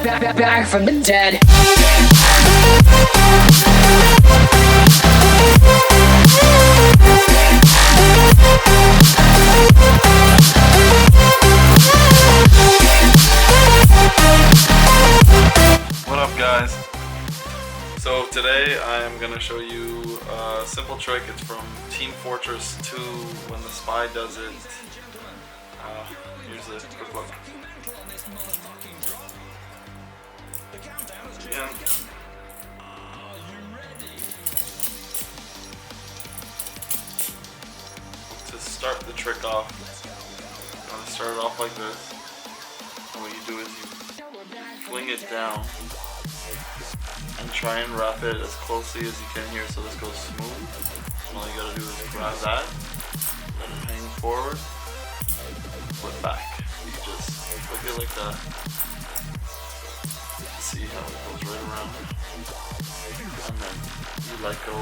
back from the dead. What up, guys? So today I am going to show you a simple trick. It's from Team Fortress 2 when the spy does it. Here's a quick look. Again. To start the trick off, you want to start it off like this. And what you do is you fling it down and try and wrap it as closely as you can here so this goes smooth. And all you gotta do is grab that, let it hang forward, flip back. You just flip it like that. See how it goes right around. And then you let go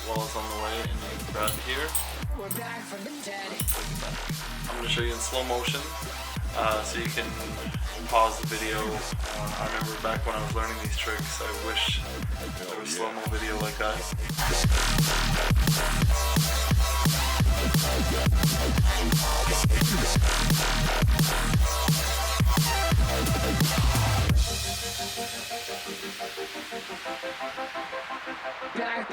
while it's on the way and then you grab here. We're back from the dead. I'm gonna show you in slow motion. So you can pause the video. I remember back when I was learning these tricks, I wish there was slow-mo video like that. Back.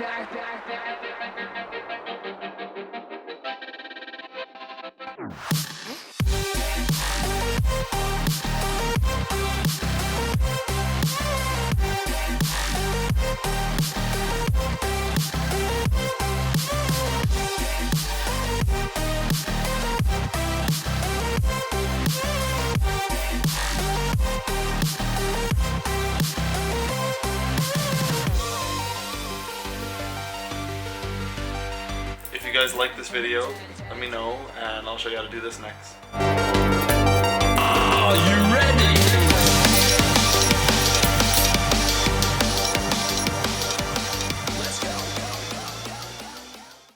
If you guys like this video, let me know and I'll show you how to do this next. Are you ready?